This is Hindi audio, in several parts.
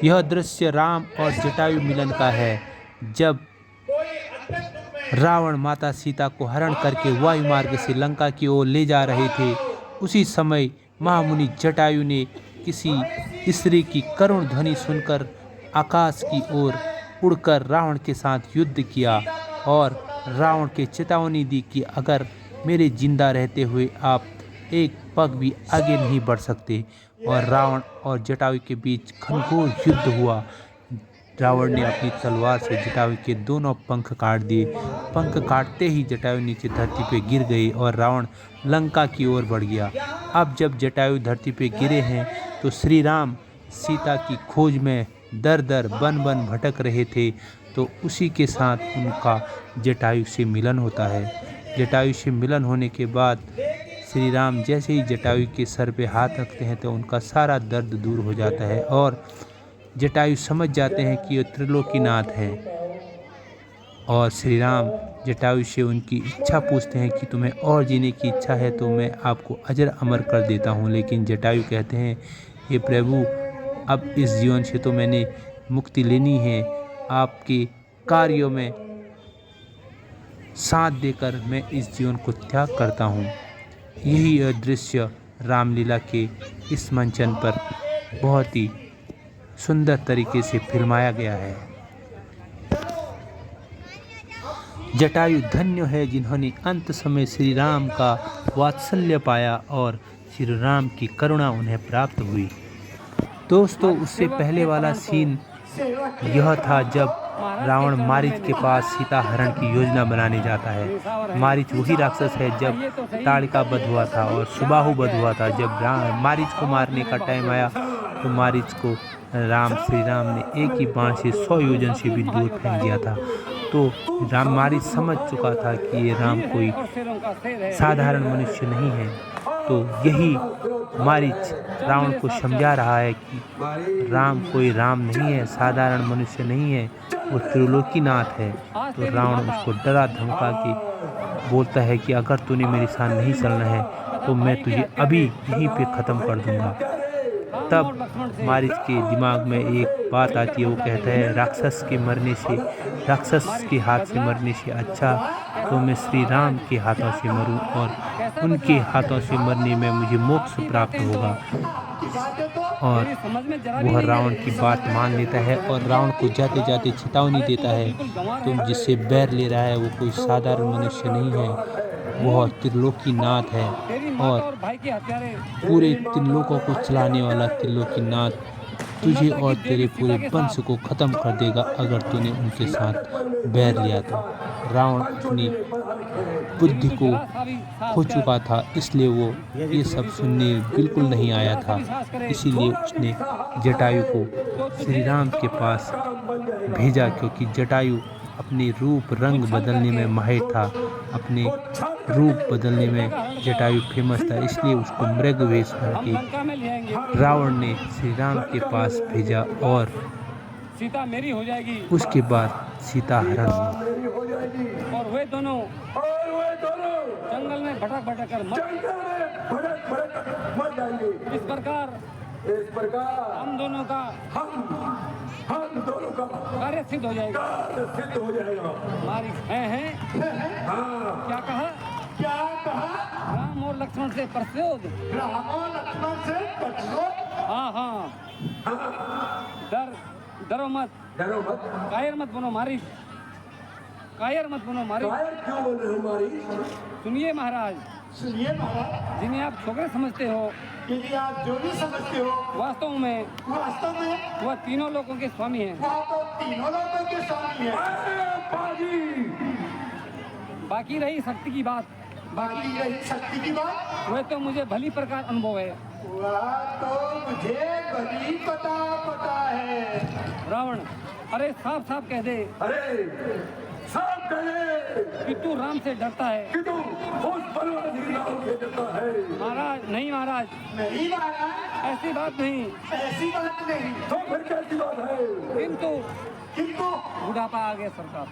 यह दृश्य राम और जटायु मिलन का है। जब रावण माता सीता को हरण करके वायु मार्ग से लंका की ओर ले जा रहे थे, उसी समय महामुनि जटायु ने किसी स्त्री की करुण ध्वनि सुनकर आकाश की ओर उड़कर रावण के साथ युद्ध किया और रावण के चेतावनी दी कि अगर मेरे जिंदा रहते हुए आप एक पग भी आगे नहीं बढ़ सकते। और रावण और जटायु के बीच घनघोर युद्ध हुआ। रावण ने अपनी तलवार से जटायु के दोनों पंख काट दिए। पंख काटते ही जटायु नीचे धरती पे गिर गई और रावण लंका की ओर बढ़ गया। अब जब जटायु धरती पे गिरे हैं तो श्री राम सीता की खोज में दर दर बन बन भटक रहे थे, तो उसी के साथ उनका जटायु से मिलन होता है। जटायु से मिलन होने के बाद श्री राम जैसे ही जटायु के सर पे हाथ रखते हैं तो उनका सारा दर्द दूर हो जाता है और जटायु समझ जाते हैं कि ये त्रिलोकीनाथ है। और श्री राम जटायु से उनकी इच्छा पूछते हैं कि तुम्हें और जीने की इच्छा है तो मैं आपको अजर अमर कर देता हूँ। लेकिन जटायु कहते हैं, हे प्रभु, अब इस जीवन से तो मैंने मुक्ति लेनी है, आपके कार्यों में साथ देकर मैं इस जीवन को त्याग करता हूँ। यही दृश्य रामलीला के इस मंचन पर बहुत ही सुंदर तरीके से फिल्माया गया है। जटायु धन्य है जिन्होंने अंत समय श्री राम का वात्सल्य पाया और श्री राम की करुणा उन्हें प्राप्त हुई। दोस्तों, उससे पहले वाला सीन यह था जब रावण मारीच के पास सीता हरण की योजना बनाने जाता है। मारीच वही राक्षस है जब ताड़का वध हुआ था और सुबाहु वध हुआ था। जब मारीच को मारने का टाइम आया तो मारीच को श्री राम ने एक ही बाण से 100 योजन से भी दूर फेंक दिया था। तो मारीच समझ चुका था कि ये राम कोई साधारण मनुष्य नहीं है। तो यही मारीच रावण को समझा रहा है कि राम कोई राम नहीं है, साधारण मनुष्य नहीं है, वो त्रिलोकीनाथ है। तो रावण उसको डरा धमका के बोलता है कि अगर तूने मेरे साथ नहीं चलना है तो मैं तुझे अभी यहीं पे ख़त्म कर दूंगा। तब मारीच के दिमाग में एक बात आती है, वो कहता है राक्षस के हाथ से मरने से अच्छा तो मैं श्री राम के हाथों से मरूं और उनके हाथों से मरने में मुझे मोक्ष प्राप्त होगा। और वह रावण की बात मान लेता है और रावण को जाते जाते चेतावनी देता है, तुम जिससे बैर ले रहा है वो कोई साधारण मनुष्य नहीं है, वह त्रिलोकीनाथ है और पूरे त्रिलोकों को चलाने वाला त्रिलोकीनाथ तुझे और तेरे पूरे वंश को ख़त्म कर देगा अगर तूने उनके साथ बैर लिया तो। रावण अपनी बुद्धि को खो चुका था, इसलिए वो ये सब सुनने बिल्कुल नहीं आया था। इसीलिए उसने जटायु को श्री राम के पास भेजा, क्योंकि जटायु अपने रूप रंग बदलने में माहिर था, अपने रूप बदलने में जटायु फेमस था। इसलिए उसको मृग वेश करके रावण ने श्री राम के पास भेजा और सीता मेरी हो जाएगी। उसके बाद सीता हरण हुई और वे दोनों जंगल में भटक भटक कर मर जाएंगे। इस प्रकार हम दोनों का कार्य सिद्ध हो जाएगा। हमारी हैं क्या कहा राम और लक्ष्मण से प्रसोद। हाँ डरो मत कायर मत बनो मारी। कायर मत बनो मारी। क्यों बोल रहे हो मारी? सुनिए महाराज, जिन्हें आप छोकरे समझते हो, यदि आप जो भी समझते हो वास्तव में वह तीनों लोगों के स्वामी हैं। वह तो तीनों लोगों के स्वामी है। बाकी रही शक्ति की बात, वह तो मुझे भली प्रकार अनुभव है। वह तो मुझे भली पता है। रावण, अरे साफ साफ कह दे कि तू राम से डरता है। महाराज नहीं महाराज, ऐसी बात नहीं। तो फिर कैसी बात है? किंतु बुढ़ापा आ गया सरकार।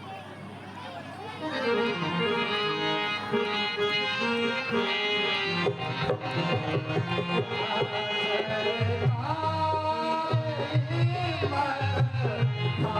मात